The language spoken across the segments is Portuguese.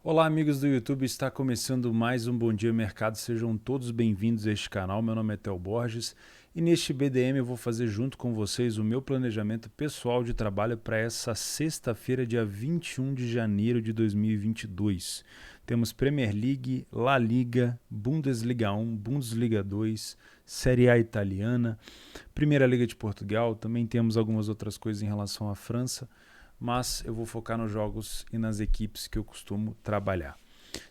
Olá, amigos do YouTube, está começando mais um Bom Dia Mercado, sejam todos bem-vindos a este canal. Meu nome é Theo Borges e neste BDM eu vou fazer junto com vocês o meu planejamento pessoal de trabalho para essa sexta-feira, dia 21 de janeiro de 2022. Temos Premier League, La Liga, Bundesliga 1, Bundesliga 2, Série A italiana, Primeira Liga de Portugal, também temos algumas outras coisas em relação à França, mas eu vou focar nos jogos e nas equipes que eu costumo trabalhar.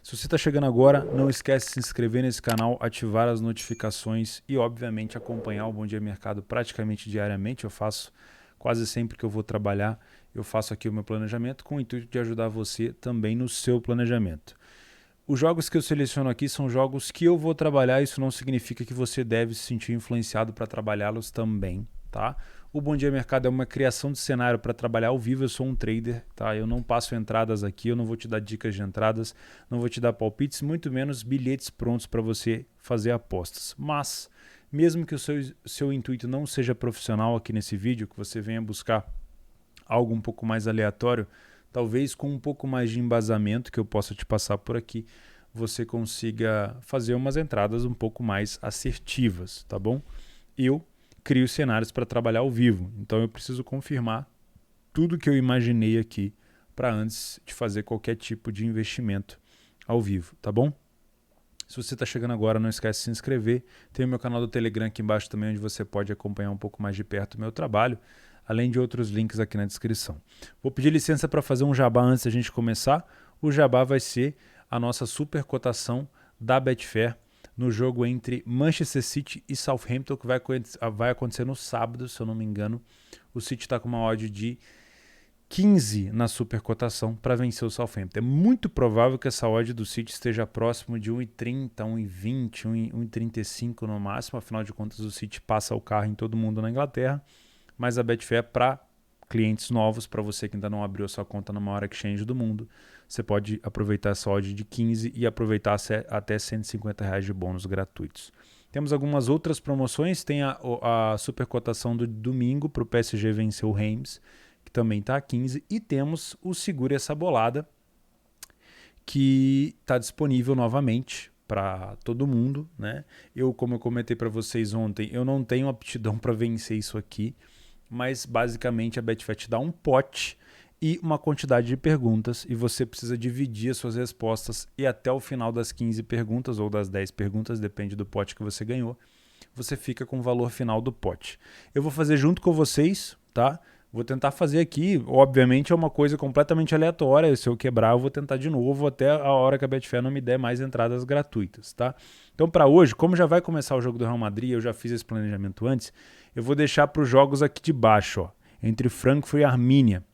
Se você está chegando agora, não esquece de se inscrever nesse canal, ativar as notificações e, obviamente, acompanhar o Bom Dia Mercado praticamente diariamente. Eu faço quase sempre que eu vou trabalhar, eu faço aqui o meu planejamento com o intuito de ajudar você também no seu planejamento. Os jogos que eu seleciono aqui são jogos que eu vou trabalhar, isso não significa que você deve se sentir influenciado para trabalhá-los também, tá? O Bom Dia Mercado é uma criação de cenário para trabalhar ao vivo, eu sou um trader, tá? Eu não passo entradas aqui, eu não vou te dar dicas de entradas, não vou te dar palpites, muito menos bilhetes prontos para você fazer apostas. Mas, mesmo que o seu intuito não seja profissional aqui nesse vídeo, que você venha buscar algo um pouco mais aleatório, talvez com um pouco mais de embasamento que eu possa te passar por aqui, você consiga fazer umas entradas um pouco mais assertivas, tá bom? Eu crio cenários para trabalhar ao vivo, então eu preciso confirmar tudo que eu imaginei aqui para antes de fazer qualquer tipo de investimento ao vivo, tá bom? Se você está chegando agora, não esquece de se inscrever. Tem o meu canal do Telegram aqui embaixo também, onde você pode acompanhar um pouco mais de perto o meu trabalho, além de outros links aqui na descrição. Vou pedir licença para fazer um jabá antes da gente começar. O jabá vai ser a nossa super cotação da Betfair no jogo entre Manchester City e Southampton, que vai acontecer no sábado, se eu não me engano. O City está com uma odd de 15 na supercotação para vencer o Southampton. É muito provável que essa odd do City esteja próximo de 1,30, 1,20, 1,35 no máximo. Afinal de contas, o City passa o carro em todo mundo na Inglaterra. Mas a Betfair é para clientes novos, para você que ainda não abriu a sua conta na maior exchange do mundo. Você pode aproveitar essa odd de 15 e aproveitar até R$ 150 de bônus gratuitos. Temos algumas outras promoções. Tem a supercotação do domingo para o PSG vencer o Reims, que também está a 15, e temos o Segure Essa Bolada, que está disponível novamente para todo mundo, né? Como eu comentei para vocês ontem, eu não tenho aptidão para vencer isso aqui, mas basicamente a Betfair te dá um pote e uma quantidade de perguntas e você precisa dividir as suas respostas e até o final das 15 perguntas ou das 10 perguntas, depende do pote que você ganhou, você fica com o valor final do pote. Eu vou fazer junto com vocês, tá? Vou tentar fazer aqui, obviamente é uma coisa completamente aleatória, se eu quebrar eu vou tentar de novo até a hora que a Betfair não me der mais entradas gratuitas, tá? Então para hoje, como já vai começar o jogo do Real Madrid, eu já fiz esse planejamento antes, eu vou deixar para os jogos aqui de baixo, ó, entre Frankfurt e Armínia.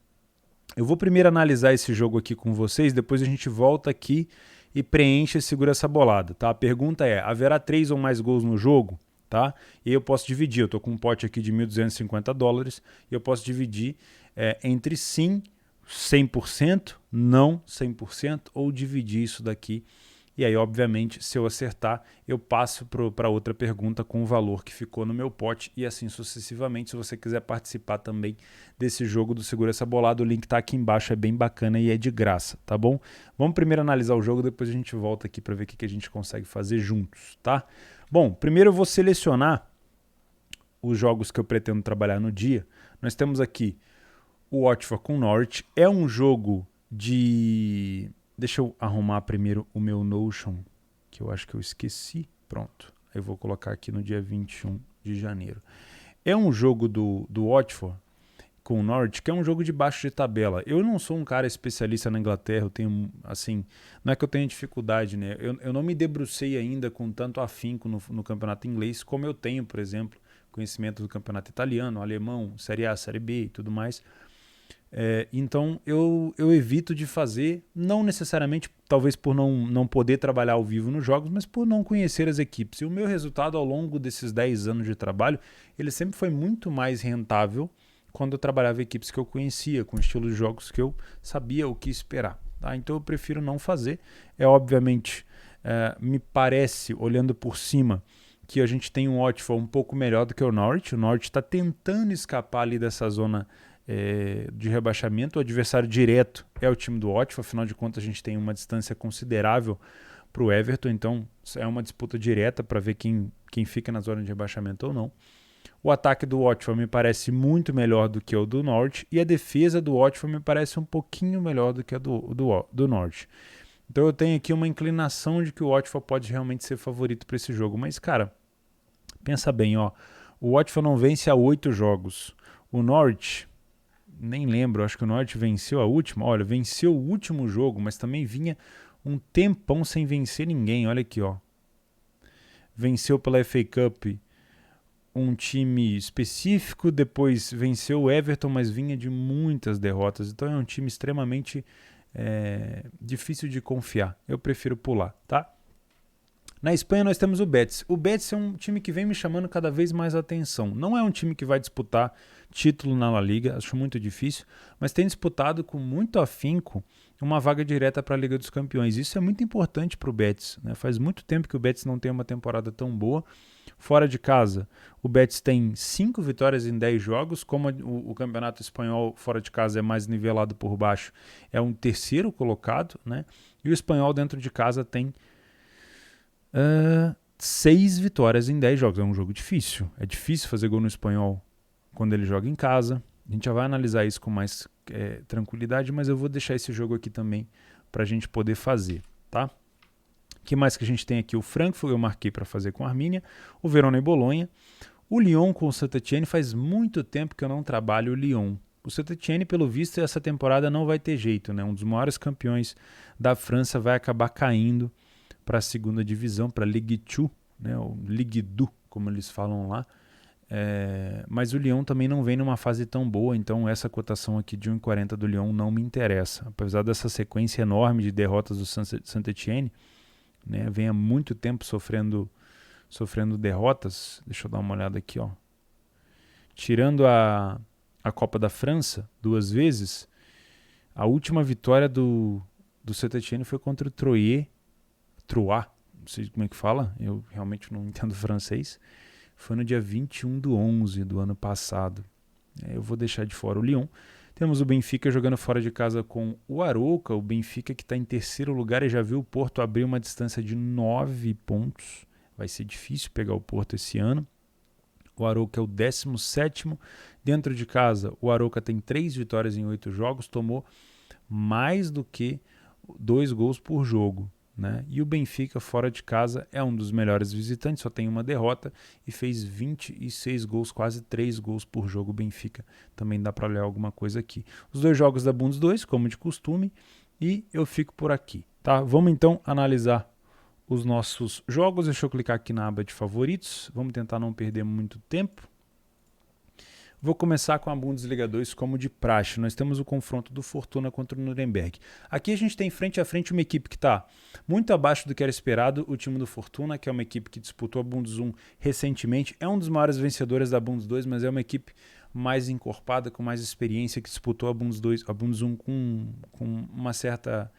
Eu vou primeiro analisar esse jogo aqui com vocês, depois a gente volta aqui e preenche e segura essa bolada, tá? A pergunta é, haverá 3 ou mais gols no jogo? Tá? E eu posso dividir, eu estou com um pote aqui de $1.250 e eu posso dividir entre sim 100%, não 100% ou dividir isso daqui. E aí, obviamente, se eu acertar, eu passo para outra pergunta com o valor que ficou no meu pote e assim sucessivamente. Se você quiser participar também desse jogo do Segura Essa Bolada, o link está aqui embaixo, é bem bacana e é de graça, tá bom? Vamos primeiro analisar o jogo, depois a gente volta aqui para ver o que a gente consegue fazer juntos, tá? Bom, primeiro eu vou selecionar os jogos que eu pretendo trabalhar no dia. Nós temos aqui o Watford com o Norwich. É um jogo de... Deixa eu arrumar primeiro o meu Notion, que eu acho que eu esqueci. Pronto, eu vou colocar aqui no dia 21 de janeiro. É um jogo do Watford com o Norwich, que é um jogo de baixo de tabela. Eu não sou um cara especialista na Inglaterra, eu tenho, assim, não é que eu tenha dificuldade, né? Eu não me debrucei ainda com tanto afinco no campeonato inglês, como eu tenho, por exemplo, conhecimento do campeonato italiano, alemão, Série A, Série B e tudo mais. Então eu evito de fazer, não necessariamente, talvez por não poder trabalhar ao vivo nos jogos, mas por não conhecer as equipes. E o meu resultado ao longo desses 10 anos de trabalho, ele sempre foi muito mais rentável quando eu trabalhava em equipes que eu conhecia, com estilos de jogos que eu sabia o que esperar. Tá? Então eu prefiro não fazer. Obviamente, me parece, olhando por cima, que a gente tem um Watford um pouco melhor do que o Norwich. O Norwich está tentando escapar ali dessa zona de rebaixamento. O adversário direto é o time do Watford, afinal de contas a gente tem uma distância considerável para o Everton, então é uma disputa direta para ver quem fica na zona de rebaixamento ou não. O ataque do Watford me parece muito melhor do que o do Norwich, e a defesa do Watford me parece um pouquinho melhor do que a do Norwich. Então eu tenho aqui uma inclinação de que o Watford pode realmente ser favorito para esse jogo. Mas, cara, pensa bem, ó. O Watford não vence há 8 jogos. O Norwich, nem lembro, acho que o Norwich venceu a última. Olha, venceu o último jogo, mas também vinha um tempão sem vencer ninguém. Olha aqui, ó. Venceu pela FA Cup um time específico, depois venceu o Everton, mas vinha de muitas derrotas. Então é um time extremamente difícil de confiar. Eu prefiro pular, tá? Na Espanha nós temos o Betis. O Betis é um time que vem me chamando cada vez mais a atenção. Não é um time que vai disputar título na La Liga, acho muito difícil, mas tem disputado com muito afinco uma vaga direta para a Liga dos Campeões. Isso é muito importante para o Betis, né? Faz muito tempo que o Betis não tem uma temporada tão boa. Fora de casa, o Betis tem 5 vitórias em 10 jogos. Como o campeonato espanhol fora de casa é mais nivelado por baixo, é um terceiro colocado, né? E o espanhol dentro de casa tem 6 vitórias em 10 jogos. É um jogo difícil. É difícil fazer gol no espanhol quando ele joga em casa. A gente já vai analisar isso com mais tranquilidade, mas eu vou deixar esse jogo aqui também para a gente poder fazer, tá? O que mais que a gente tem aqui? O Frankfurt eu marquei para fazer com a Armínia, o Verona e Bolonha, o Lyon com o Saint-Étienne. Faz muito tempo que eu não trabalho o Lyon. O Saint-Étienne, pelo visto, essa temporada não vai ter jeito, né? Um dos maiores campeões da França vai acabar caindo para a segunda divisão, para a Ligue 2, né? Ou Ligue 2, como eles falam lá. Mas o Lyon também não vem numa fase tão boa, então essa cotação aqui de 1,40 do Lyon não me interessa. Apesar dessa sequência enorme de derrotas do Saint-Étienne, né, vem há muito tempo sofrendo derrotas. Deixa eu dar uma olhada aqui, ó. Tirando a Copa da França 2 vezes, a última vitória do Saint-Étienne foi contra o Troyes, não sei como é que fala, eu realmente não entendo francês. Foi no dia 21/11 do ano passado. Eu vou deixar de fora o Lyon. Temos o Benfica jogando fora de casa com o Arouca. O Benfica que está em terceiro lugar e já viu o Porto abrir uma distância de 9 pontos. Vai ser difícil pegar o Porto esse ano. O Arouca é o 17º. Dentro de casa, o Arouca tem 3 vitórias em 8 jogos. Tomou mais do que 2 gols por jogo, né? E o Benfica fora de casa é um dos melhores visitantes, só tem uma derrota e fez 26 gols, quase 3 gols por jogo. O Benfica também dá para olhar alguma coisa aqui. Os 2 jogos da Bundes 2, como de costume, e eu fico por aqui, tá? Vamos então analisar os nossos jogos. Deixa eu clicar aqui na aba de favoritos, vamos tentar não perder muito tempo. Vou começar com a Bundesliga 2 como de praxe. Nós temos o confronto do Fortuna contra o Nuremberg. Aqui a gente tem frente a frente uma equipe que está muito abaixo do que era esperado, o time do Fortuna, que é uma equipe que disputou a Bundes 1 recentemente. É um dos maiores vencedores da Bundes 2, mas é uma equipe mais encorpada, com mais experiência, que disputou a Bundes 1 com uma certa...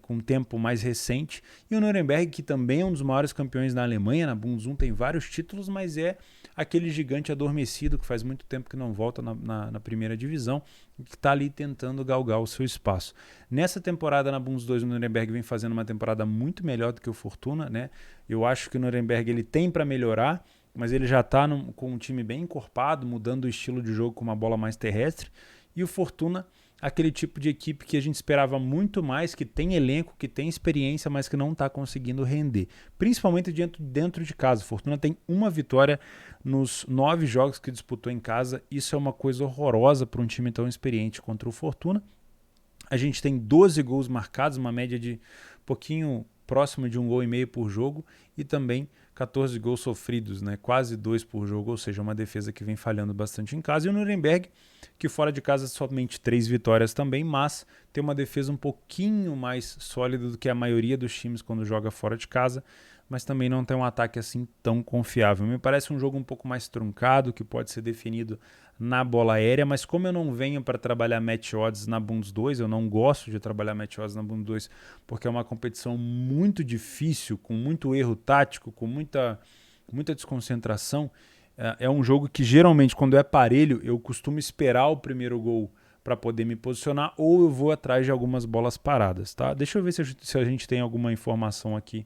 com um tempo mais recente. E o Nuremberg, que também é um dos maiores campeões na Alemanha, na Bundes 1, tem vários títulos, mas é aquele gigante adormecido que faz muito tempo que não volta na primeira divisão e que está ali tentando galgar o seu espaço. Nessa temporada na Bundes 2, o Nuremberg vem fazendo uma temporada muito melhor do que o Fortuna, né? Eu acho que o Nuremberg ele tem para melhorar, mas ele já está com um time bem encorpado, mudando o estilo de jogo com uma bola mais terrestre. E o Fortuna, aquele tipo de equipe que a gente esperava muito mais, que tem elenco, que tem experiência, mas que não está conseguindo render. Principalmente dentro de casa. Fortuna tem uma vitória nos 9 jogos que disputou em casa. Isso é uma coisa horrorosa para um time tão experiente contra o Fortuna. A gente tem 12 gols marcados, uma média de pouquinho próximo de 1,5 gol por jogo, e também 14 gols sofridos, né? Quase 2 por jogo, ou seja, uma defesa que vem falhando bastante em casa. E o Nuremberg, que fora de casa somente 3 vitórias também, mas tem uma defesa um pouquinho mais sólida do que a maioria dos times quando joga fora de casa, mas também não tem um ataque assim tão confiável. Me parece um jogo um pouco mais truncado, que pode ser definido na bola aérea, mas como eu não venho para trabalhar match odds na Bundes 2, eu não gosto de trabalhar match odds na Bundes 2, porque é uma competição muito difícil, com muito erro tático, com muita desconcentração. É um jogo que geralmente, quando é parelho, eu costumo esperar o primeiro gol para poder me posicionar, ou eu vou atrás de algumas bolas paradas, tá? Deixa eu ver se a gente tem alguma informação aqui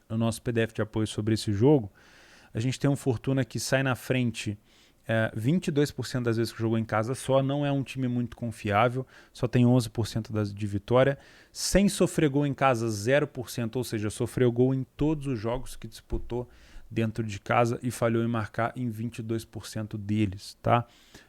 no nosso PDF de apoio sobre esse jogo. A gente tem um Fortuna que sai na frente 22% das vezes que jogou em casa só, não é um time muito confiável, só tem 11% de vitória, sem sofrer gol em casa 0%, ou seja, sofreu gol em todos os jogos que disputou dentro de casa e falhou em marcar em 22% deles, tá?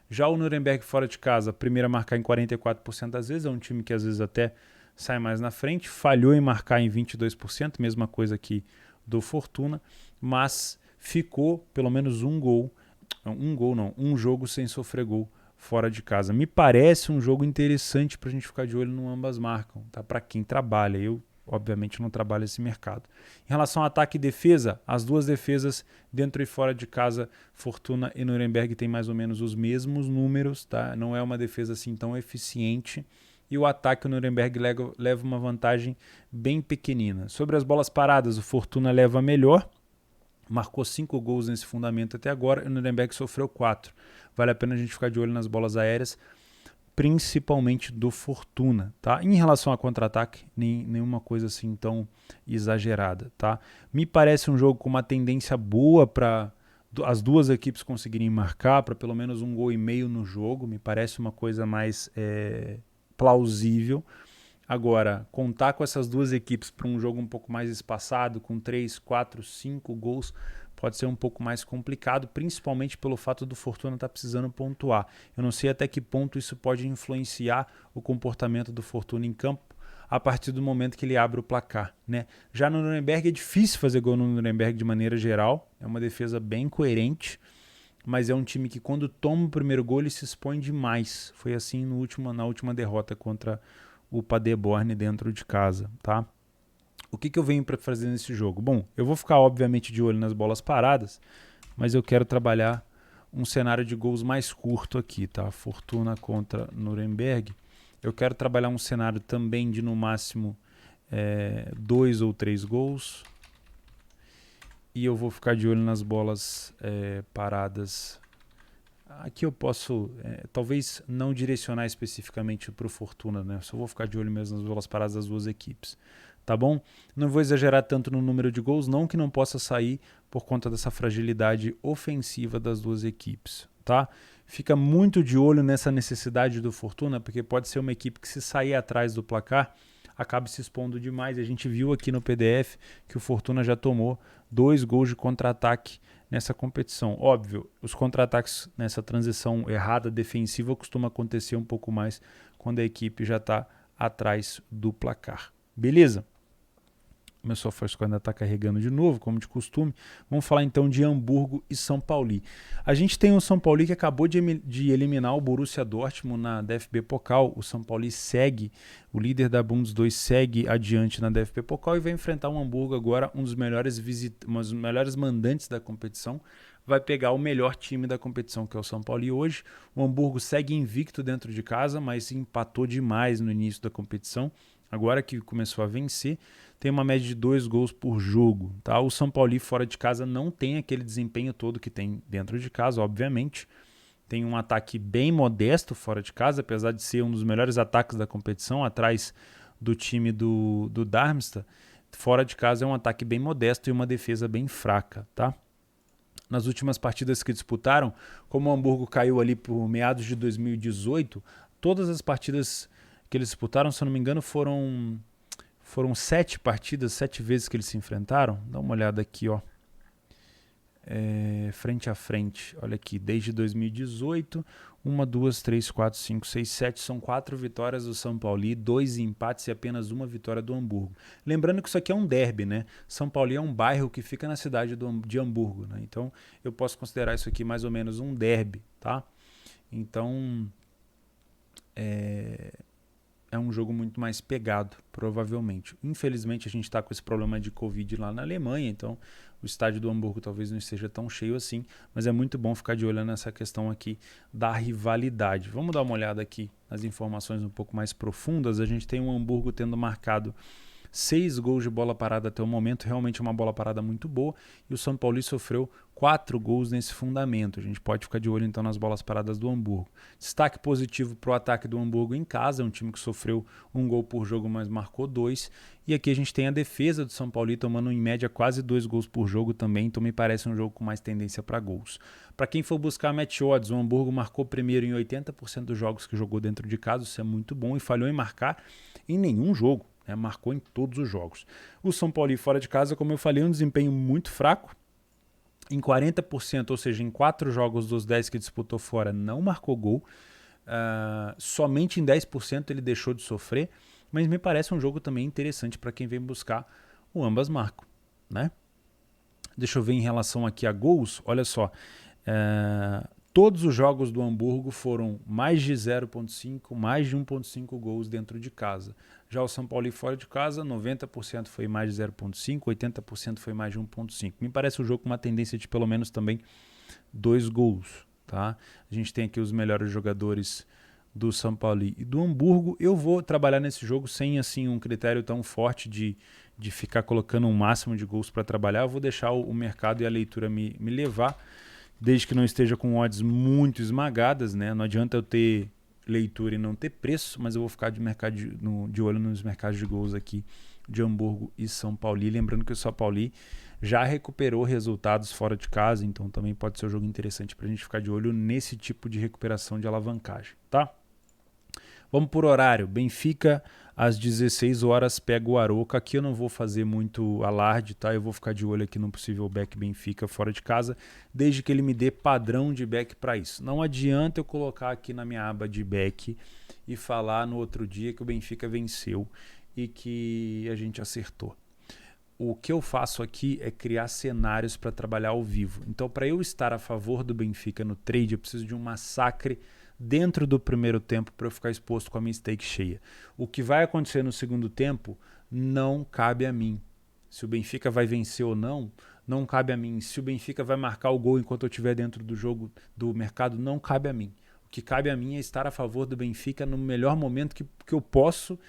Já o Nuremberg fora de casa, primeiro a marcar em 44% das vezes, é um time que às vezes até sai mais na frente, falhou em marcar em 22%, mesma coisa que do Fortuna, mas ficou pelo menos um jogo sem sofrer gol fora de casa. Me parece um jogo interessante para a gente ficar de olho no ambas marcam, tá? Para quem trabalha. Eu, obviamente, não trabalho esse mercado. Em relação ao ataque e defesa, as duas defesas dentro e fora de casa, Fortuna e Nuremberg têm mais ou menos os mesmos números, tá? Não é uma defesa assim tão eficiente. E o ataque, o Nuremberg leva uma vantagem bem pequenina. Sobre as bolas paradas, o Fortuna leva melhor, marcou 5 gols nesse fundamento até agora e o Nuremberg sofreu 4. Vale a pena a gente ficar de olho nas bolas aéreas, principalmente do Fortuna, tá? Em relação a contra-ataque, nenhuma coisa assim tão exagerada, tá? Me parece um jogo com uma tendência boa para as duas equipes conseguirem marcar, para pelo menos 1,5 gols no jogo, me parece uma coisa mais plausível. Agora, contar com essas duas equipes para um jogo um pouco mais espaçado, com 3, 4, 5 gols, pode ser um pouco mais complicado, principalmente pelo fato do Fortuna estar precisando pontuar. Eu não sei até que ponto isso pode influenciar o comportamento do Fortuna em campo a partir do momento que ele abre o placar, né? Já no Nuremberg é difícil fazer gol no Nuremberg de maneira geral, é uma defesa bem coerente, mas é um time que quando toma o primeiro gol ele se expõe demais. Foi assim na última derrota contra o Paderborn dentro de casa, tá? O que eu venho para fazer nesse jogo? Bom, eu vou ficar obviamente de olho nas bolas paradas, mas eu quero trabalhar um cenário de gols mais curto aqui, tá? Fortuna contra Nuremberg. Eu quero trabalhar um cenário também de no máximo 2 ou 3 gols. E eu vou ficar de olho nas bolas paradas. Aqui eu posso, talvez não direcionar especificamente para o Fortuna, né? Só vou ficar de olho mesmo nas bolas paradas das duas equipes, tá bom? Não vou exagerar tanto no número de gols, não que não possa sair por conta dessa fragilidade ofensiva das duas equipes, tá? Fica muito de olho nessa necessidade do Fortuna, porque pode ser uma equipe que se sair atrás do placar, acaba se expondo demais. A gente viu aqui no PDF que o Fortuna já tomou 2 gols de contra-ataque nessa competição. Óbvio, os contra-ataques nessa transição errada defensiva costuma acontecer um pouco mais quando a equipe já está atrás do placar. Beleza? Meu software ainda está carregando de novo, como de costume. Vamos falar então de Hamburgo e São Paulo. A gente tem o São Paulo que acabou de eliminar o Borussia Dortmund na DFB Pokal. O São Paulo segue, o líder da Bundes 2 segue adiante na DFB Pokal e vai enfrentar o Hamburgo agora, um dos melhores mandantes da competição. Vai pegar o melhor time da competição, que é o São Paulo. E hoje o Hamburgo segue invicto dentro de casa, mas empatou demais no início da competição. Agora que começou a vencer, tem uma média de 2 gols por jogo, tá? O São Paulo fora de casa não tem aquele desempenho todo que tem dentro de casa, obviamente. Tem um ataque bem modesto fora de casa, apesar de ser um dos melhores ataques da competição, atrás do time do Darmstadt. Fora de casa é um ataque bem modesto e uma defesa bem fraca, tá? Nas últimas partidas que disputaram, como o Hamburgo caiu ali por meados de 2018, todas as partidas que eles disputaram, se eu não me engano, foram 7 partidas, 7 vezes que eles se enfrentaram. Dá uma olhada aqui, ó. Frente a frente. Olha aqui, desde 2018, 1, 2, 3, 4, 5, 6, 7. São 4 vitórias do São Paulo, 2 empates e apenas 1 vitória do Hamburgo. Lembrando que isso aqui é um derby, né? São Paulo é um bairro que fica na cidade de Hamburgo, né? Então eu posso considerar isso aqui mais ou menos um derby, tá? Então é um jogo muito mais pegado, provavelmente. Infelizmente, a gente está com esse problema de Covid lá na Alemanha, então o estádio do Hamburgo talvez não esteja tão cheio assim, mas é muito bom ficar de olho nessa questão aqui da rivalidade. Vamos dar uma olhada aqui nas informações um pouco mais profundas. A gente tem o Hamburgo tendo marcado 6 gols de bola parada até o momento, realmente uma bola parada muito boa, e o São Paulo sofreu 4 gols nesse fundamento. A gente pode ficar de olho então nas bolas paradas do Hamburgo. Destaque positivo para o ataque do Hamburgo em casa, é um time que sofreu 1 gol por jogo, mas marcou 2. E aqui a gente tem a defesa do São Paulo tomando em média quase 2 gols por jogo também, então me parece um jogo com mais tendência para gols. Para quem for buscar match odds, o Hamburgo marcou primeiro em 80% dos jogos que jogou dentro de casa, isso é muito bom, e falhou em marcar em nenhum jogo, né? Marcou em todos os jogos. O São Paulo fora de casa, como eu falei, um desempenho muito fraco, em 40%, ou seja, em 4 jogos dos 10 que disputou fora, não marcou gol. Somente em 10% ele deixou de sofrer, mas me parece um jogo também interessante para quem vem buscar o ambas marcam, né? Deixa eu ver em relação aqui a gols, olha só, todos os jogos do Hamburgo foram mais de 0.5, mais de 1.5 gols dentro de casa. Já o São Paulo fora de casa, 90% foi mais de 0.5, 80% foi mais de 1.5. Me parece um jogo com uma tendência de pelo menos também 2 gols. Tá? A gente tem aqui os melhores jogadores do São Paulo e do Hamburgo. Eu vou trabalhar nesse jogo sem assim um critério tão forte de ficar colocando um máximo de gols para trabalhar. Eu vou deixar o mercado e a leitura me levar, desde que não esteja com odds muito esmagadas, né? Não adianta eu ter leitura e não ter preço, mas eu vou ficar de olho nos mercados de gols aqui de Hamburgo e São Paulo. E lembrando que o São Paulo já recuperou resultados fora de casa, então também pode ser um jogo interessante para a gente ficar de olho nesse tipo de recuperação de alavancagem, tá? Vamos por horário. Benfica, às 16 horas, pega o Arouca. Aqui eu não vou fazer muito alarde, tá? Eu vou ficar de olho aqui no possível back Benfica fora de casa, desde que ele me dê padrão de back para isso. Não adianta eu colocar aqui na minha aba de back e falar no outro dia que o Benfica venceu e que a gente acertou. O que eu faço aqui é criar cenários para trabalhar ao vivo. Então, para eu estar a favor do Benfica no trade, eu preciso de um massacre dentro do primeiro tempo para eu ficar exposto com a minha stake cheia. O que vai acontecer no segundo tempo não cabe a mim. Se o Benfica vai vencer ou não, não cabe a mim. Se o Benfica vai marcar o gol enquanto eu estiver dentro do jogo do mercado, não cabe a mim. O que cabe a mim é estar a favor do Benfica no melhor momento que eu posso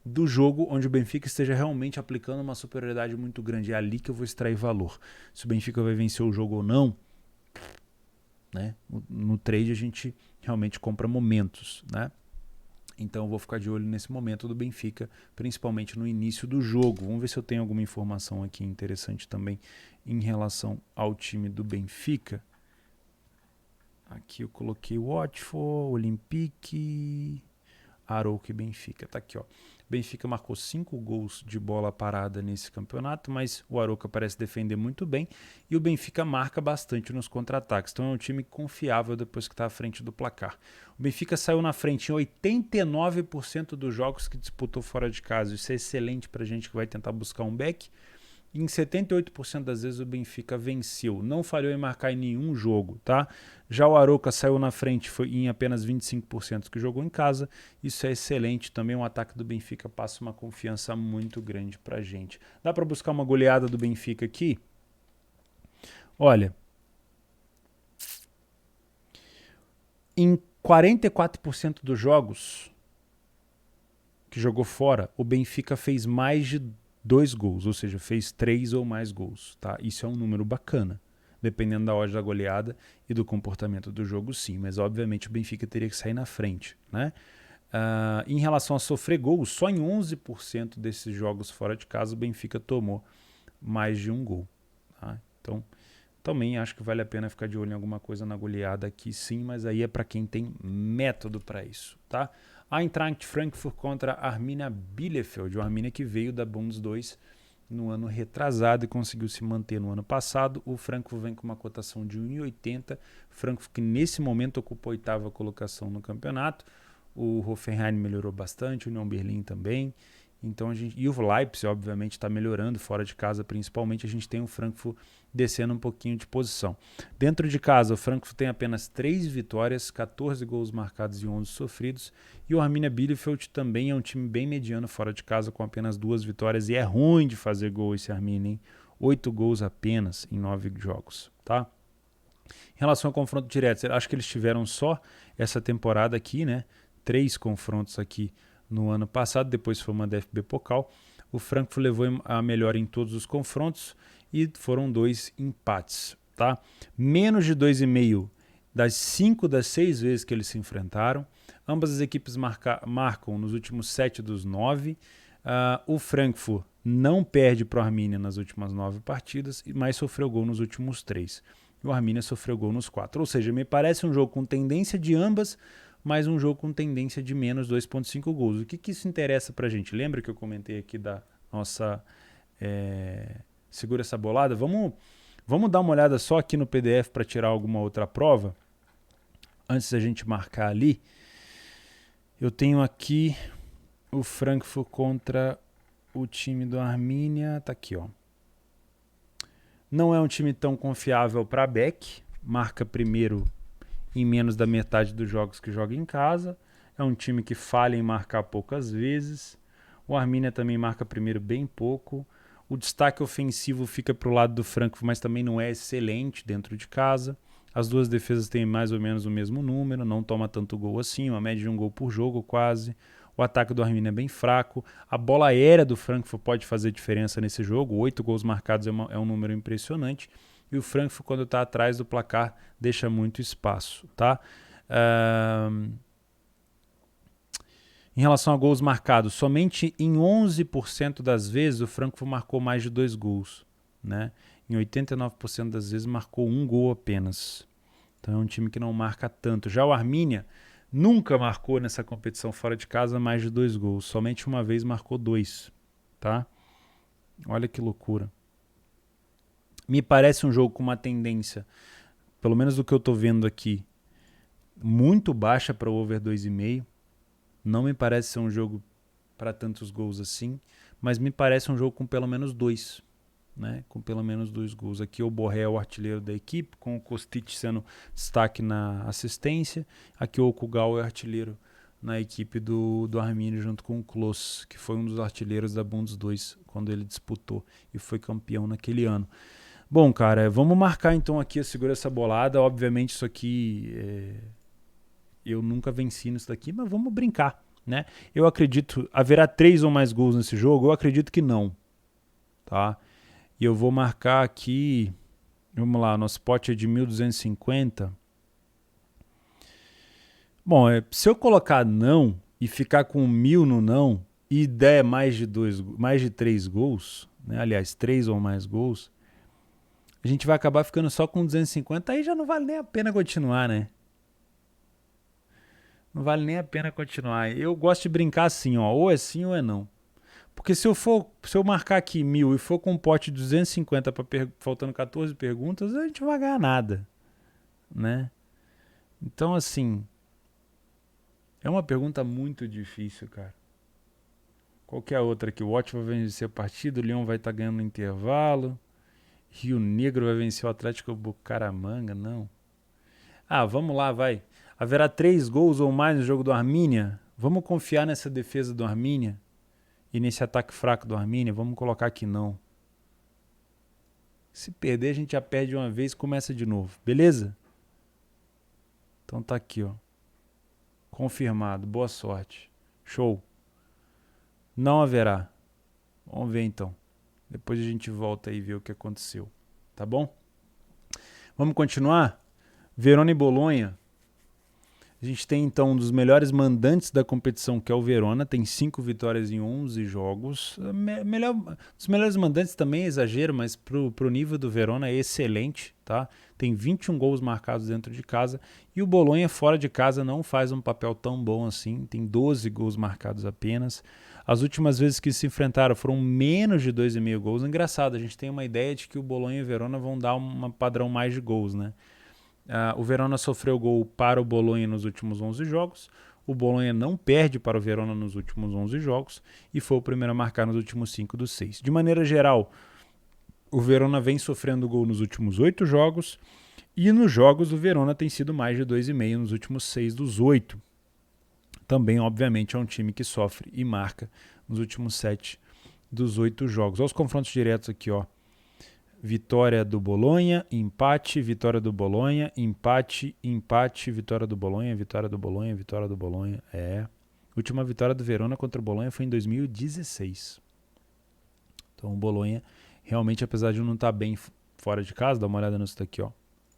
do jogo, onde o Benfica esteja realmente aplicando uma superioridade muito grande. É ali que eu vou extrair valor. Se o Benfica vai vencer o jogo ou não, né? No trade a gente realmente compra momentos, né? Então eu vou ficar de olho nesse momento do Benfica, principalmente no início do jogo. Vamos ver se eu tenho alguma informação aqui interessante também em relação ao time do Benfica. Aqui eu coloquei Watford, Olympique, Arouca e Benfica. Tá aqui, ó. Benfica marcou 5 gols de bola parada nesse campeonato, mas o Arouca parece defender muito bem e o Benfica marca bastante nos contra-ataques. Então é um time confiável depois que está à frente do placar. O Benfica saiu na frente em 89% dos jogos que disputou fora de casa. Isso é excelente para a gente que vai tentar buscar um back. Em 78% das vezes o Benfica venceu, não falhou em marcar em nenhum jogo, tá? Já o Arouca saiu na frente, foi em apenas 25% que jogou em casa. Isso é excelente, também o ataque do Benfica passa uma confiança muito grande pra gente. Dá para buscar uma goleada do Benfica aqui? Olha, em 44% dos jogos que jogou fora, o Benfica fez mais de 2 gols, ou seja, fez 3 ou mais gols, tá? Isso é um número bacana, dependendo da odd da goleada e do comportamento do jogo, sim, mas obviamente o Benfica teria que sair na frente, né? Em relação a sofrer gols, só em 11% desses jogos fora de casa o Benfica tomou mais de um gol, tá? Então, também acho que vale a pena ficar de olho em alguma coisa na goleada aqui, sim, mas aí é para quem tem método para isso, tá? A Eintracht Frankfurt contra a Arminia Bielefeld, uma Arminia que veio da Bundes 2 no ano retrasado e conseguiu se manter no ano passado. O Frankfurt vem com uma cotação de 1,80. Frankfurt que nesse momento ocupa a 8ª colocação no campeonato. O Hoffenheim melhorou bastante, o Union Berlin também. Então e o Leipzig, obviamente, está melhorando fora de casa, principalmente. A gente tem o Frankfurt descendo um pouquinho de posição. Dentro de casa, o Frankfurt tem apenas 3 vitórias, 14 gols marcados e 11 sofridos. E o Arminia Bielefeld também é um time bem mediano fora de casa, com apenas 2 vitórias. E é ruim de fazer gol esse Arminia, hein? 8 gols apenas em 9 jogos, tá? Em relação ao confronto direto, acho que eles tiveram só essa temporada aqui, né? 3 confrontos aqui no ano passado, depois foi uma DFB Pokal. O Frankfurt levou a melhor em todos os confrontos e foram 2 empates. Tá? Menos de 2,5 das 5 das 6 vezes que eles se enfrentaram. Ambas as equipes marcam nos últimos 7 dos 9. O Frankfurt não perde para o Arminia nas últimas 9 partidas, mas sofreu gol nos últimos 3. E o Arminia sofreu gol nos 4. Ou seja, me parece um jogo com tendência de ambas, mas um jogo com tendência de menos 2,5 gols. O que isso interessa para a gente? Lembra que eu comentei aqui da nossa Segura essa bolada? Vamos dar uma olhada só aqui no PDF para tirar alguma outra prova. Antes da gente marcar ali, eu tenho aqui o Frankfurt contra o time do Arminia. Tá aqui, ó. Não é um time tão confiável para Beck. Marca primeiro em menos da metade dos jogos que joga em casa. É um time que falha em marcar poucas vezes. O Arminia também marca primeiro bem pouco. O destaque ofensivo fica para o lado do Frankfurt, mas também não é excelente dentro de casa. As duas defesas têm mais ou menos o mesmo número, não toma tanto gol assim, uma média de 1 gol por jogo quase. O ataque do Arminia é bem fraco. A bola aérea do Frankfurt pode fazer diferença nesse jogo. 8 gols marcados é um número impressionante. E o Frankfurt, quando está atrás do placar, deixa muito espaço. Tá? Em relação a gols marcados, somente em 11% das vezes o Frankfurt marcou mais de 2 gols. Né? Em 89% das vezes marcou 1 gol apenas. Então é um time que não marca tanto. Já o Arminia nunca marcou nessa competição fora de casa mais de 2 gols. Somente uma vez marcou 2. Tá? Olha que loucura. Me parece um jogo com uma tendência, pelo menos do que eu estou vendo aqui, muito baixa para o over 2,5. Não me parece ser um jogo para tantos gols assim, mas me parece um jogo com pelo menos 2. Né? Com pelo menos 2 gols. Aqui o Borré é o artilheiro da equipe, com o Kostic sendo destaque na assistência. Aqui o Okugawa é artilheiro na equipe do Arminia, junto com o Klose, que foi um dos artilheiros da Bundes 2 quando ele disputou e foi campeão naquele ano. Bom, cara, vamos marcar então aqui a Segura essa bolada. Obviamente isso aqui eu nunca venci nisso daqui, mas vamos brincar, né? Eu acredito, haverá 3 ou mais gols nesse jogo? Eu acredito que não, tá? E eu vou marcar aqui, vamos lá, nosso pote é de 1.250. Bom, se eu colocar não e ficar com 1.000 no não e der mais de 3 gols, né? Aliás, 3 ou mais gols, a gente vai acabar ficando só com 250, aí já não vale nem a pena continuar, né? Não vale nem a pena continuar. Eu gosto de brincar assim, ó, ou é sim ou é não. Porque se eu marcar aqui 1.000 e for com um pote de 250 faltando 14 perguntas, a gente não vai ganhar nada, né? Então, assim, é uma pergunta muito difícil, cara. Qualquer outra aqui, o Watch vai vencer a partida, o Leão vai estar ganhando no intervalo, Rio Negro vai vencer o Atlético Bucaramanga, não. Vamos lá, vai. Haverá 3 gols ou mais no jogo do Arminia? Vamos confiar nessa defesa do Arminia? E nesse ataque fraco do Arminia, vamos colocar que não. Se perder, a gente já perde uma vez e começa de novo. Beleza? Então tá aqui, ó. Confirmado. Boa sorte. Show. Não haverá. Vamos ver então. Depois a gente volta aí e vê o que aconteceu. Tá bom? Vamos continuar? Verona e Bolonha. A gente tem então um dos melhores mandantes da competição, que é o Verona, tem 5 vitórias em 11 jogos. Os melhores mandantes também é exagero, mas pro nível do Verona é excelente, tá? Tem 21 gols marcados dentro de casa e o Bolonha fora de casa não faz um papel tão bom assim, tem 12 gols marcados apenas. As últimas vezes que se enfrentaram foram menos de 2,5 gols. Engraçado, a gente tem uma ideia de que o Bolonha e o Verona vão dar um padrão mais de gols, né? O Verona sofreu gol para o Bolonha nos últimos 11 jogos. O Bolonha não perde para o Verona nos últimos 11 jogos e foi o primeiro a marcar nos últimos 5 dos 6. De maneira geral, o Verona vem sofrendo gol nos últimos 8 jogos e nos jogos o Verona tem sido mais de 2,5 nos últimos 6 dos 8. Também, obviamente, é um time que sofre e marca nos últimos 7 dos 8 jogos. Olha os confrontos diretos aqui, ó. Vitória do Bolonha, empate, vitória do Bolonha, empate, empate, vitória do Bolonha, vitória do Bolonha, vitória do Bolonha. A última vitória do Verona contra o Bolonha foi em 2016. Então o Bolonha, realmente, apesar de não estar bem fora de casa, dá uma olhada nisso daqui, ó,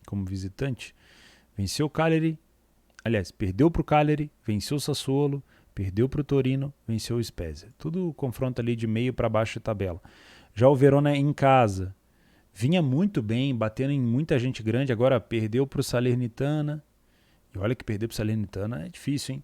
como visitante, venceu o Cagliari, aliás, perdeu para o Cagliari, venceu o Sassuolo, perdeu para o Torino, venceu o Spezia. Tudo confronto ali de meio para baixo de tabela. Já o Verona em casa, vinha muito bem, batendo em muita gente grande, agora perdeu para o Salernitana. E olha que perder para o Salernitana é difícil, hein?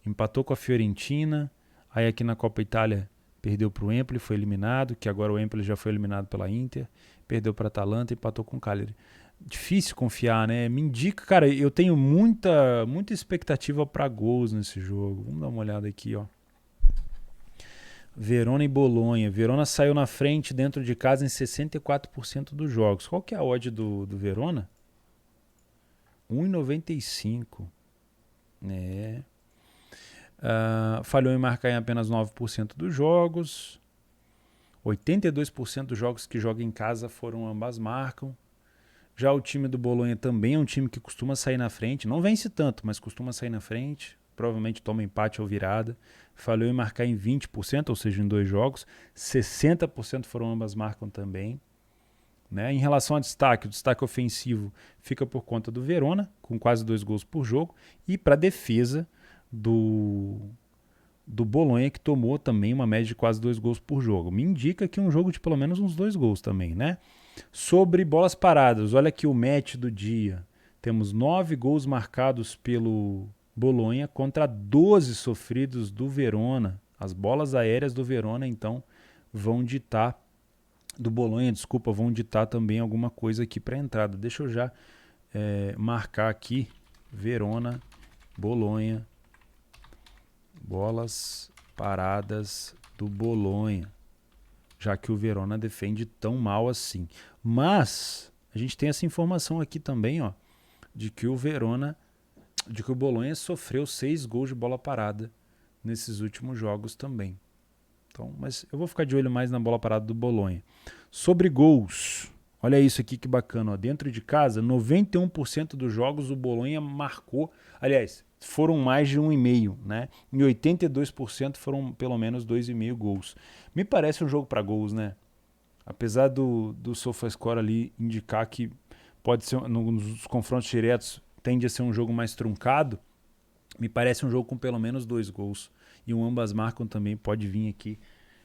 Empatou com a Fiorentina, aí aqui na Copa Itália perdeu para o Empoli, foi eliminado, que agora o Empoli já foi eliminado pela Inter, perdeu para a Atalanta e empatou com o Cagliari. Difícil confiar, né? Me indica, cara, eu tenho muita expectativa para gols nesse jogo. Vamos dar uma olhada aqui, ó. Verona e Bolonha. Verona saiu na frente dentro de casa em 64% dos jogos. Qual que é a odd do Verona? 1,95. Falhou em marcar em apenas 9% dos jogos. 82% dos jogos que joga em casa foram ambas marcam. Já o time do Bolonha também é um time que costuma sair na frente. Não vence tanto, mas costuma sair na frente. Provavelmente toma empate ou virada. Falhou em marcar em 20%, ou seja, em 2 jogos. 60% foram ambas marcam também. Né? Em relação ao destaque, o destaque ofensivo fica por conta do Verona, com quase 2 gols por jogo. E para a defesa do Bolonha, que tomou também uma média de quase 2 gols por jogo. Me indica que um jogo de pelo menos uns 2 gols também, né? Sobre bolas paradas, olha aqui o match do dia. Temos 9 gols marcados pelo Bolonha contra 12 sofridos do Verona. As bolas aéreas do Verona, então, vão ditar, do Bolonha, desculpa, vão ditar também alguma coisa aqui para a entrada. Deixa eu já marcar aqui, Verona, Bolonha, bolas paradas do Bolonha, já que o Verona defende tão mal assim. Mas a gente tem essa informação aqui também, ó, de que o Bolonha sofreu 6 gols de bola parada nesses últimos jogos também. Então, mas eu vou ficar de olho mais na bola parada do Bolonha. Sobre gols, olha isso aqui que bacana, ó. Dentro de casa, 91% dos jogos o Bolonha marcou, aliás, foram mais de 1,5, né? E 82% foram pelo menos 2,5 gols. Me parece um jogo para gols, né? Apesar do SofaScore ali indicar que pode ser, nos confrontos diretos, tende a ser um jogo mais truncado, me parece um jogo com pelo menos 2 gols. E um ambas marcam também pode vir aqui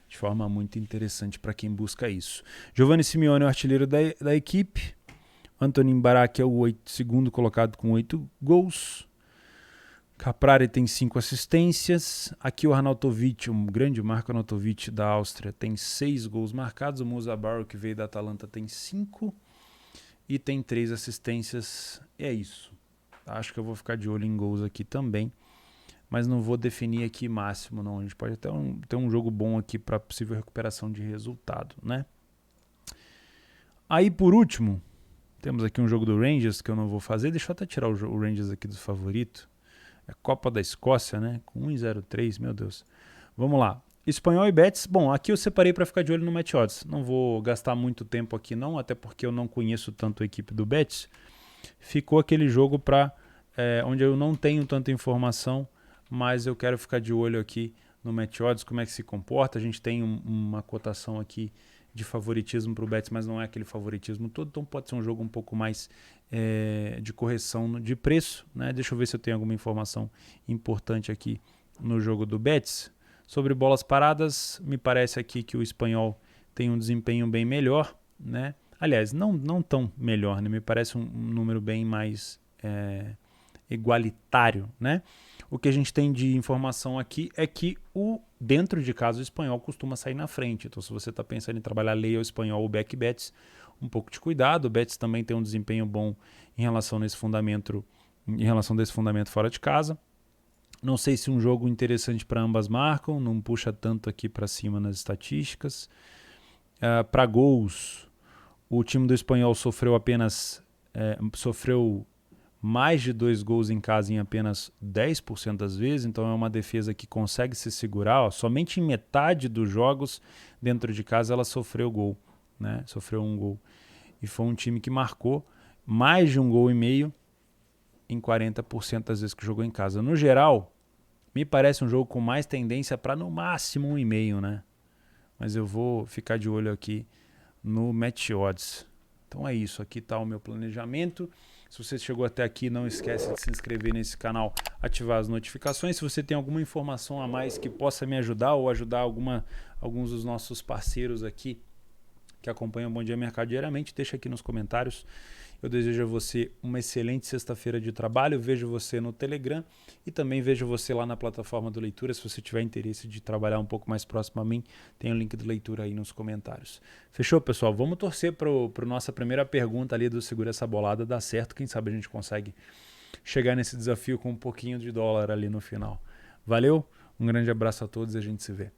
de forma muito interessante para quem busca isso. Giovanni Simeone é o artilheiro da equipe. Antonin Barak é o segundo colocado com 8 gols. Caprari tem 5 assistências. Aqui o Arnautovic, um grande Marco Arnautovic da Áustria, tem 6 gols marcados. O Musa Barrow, que veio da Atalanta, tem 5. E tem 3 assistências. É isso. Acho que eu vou ficar de olho em gols aqui também. Mas não vou definir aqui máximo, não. A gente pode até ter um jogo bom aqui para possível recuperação de resultado, né? Aí, por último, temos aqui um jogo do Rangers que eu não vou fazer. Deixa eu até tirar o Rangers aqui do favorito. É Copa da Escócia, né? Com 1,03, meu Deus. Vamos lá. Espanhol e Betis. Bom, aqui eu separei para ficar de olho no match odds. Não vou gastar muito tempo aqui não, até porque eu não conheço tanto a equipe do Betis. Ficou aquele jogo para onde eu não tenho tanta informação, mas eu quero ficar de olho aqui no match odds, como é que se comporta. A gente tem uma cotação aqui de favoritismo para o Betis, mas não é aquele favoritismo todo, então pode ser um jogo um pouco mais de correção de preço, né? Deixa eu ver se eu tenho alguma informação importante aqui no jogo do Betis. Sobre bolas paradas, me parece aqui que o espanhol tem um desempenho bem melhor, né? Aliás, não tão melhor, né? Me parece um número bem mais igualitário, né? O que a gente tem de informação aqui é que dentro de casa o espanhol costuma sair na frente. Então, se você está pensando em trabalhar leia o espanhol ou back Betis, um pouco de cuidado. O Betis também tem um desempenho bom em relação desse fundamento fora de casa. Não sei se um jogo interessante para ambas marcam, não puxa tanto aqui para cima nas estatísticas. Para gols, o time do espanhol sofreu mais de 2 gols em casa em apenas 10% das vezes, então é uma defesa que consegue se segurar. Somente em metade dos jogos dentro de casa ela sofreu gol, né? Sofreu 1 gol. E foi um time que marcou mais de 1,5 gols em 40% das vezes que jogou em casa. No geral, Me parece um jogo com mais tendência para no máximo 1,5, né? Mas eu vou ficar de olho aqui no Match Odds. Então é isso, aqui está o meu planejamento. Se você chegou até aqui, não esquece de se inscrever nesse canal, ativar as notificações. Se você tem alguma informação a mais que possa me ajudar ou ajudar alguns dos nossos parceiros aqui que acompanham o Bom Dia Mercado diariamente, deixa aqui nos comentários. Eu desejo a você uma excelente sexta-feira de trabalho. Eu vejo você no Telegram e também vejo você lá na plataforma do Leitura. Se você tiver interesse de trabalhar um pouco mais próximo a mim, tem o link do Leitura aí nos comentários. Fechou, pessoal? Vamos torcer para a nossa primeira pergunta ali do Segura Essa Bolada dar certo. Quem sabe a gente consegue chegar nesse desafio com um pouquinho de dólar ali no final. Valeu, um grande abraço a todos e a gente se vê.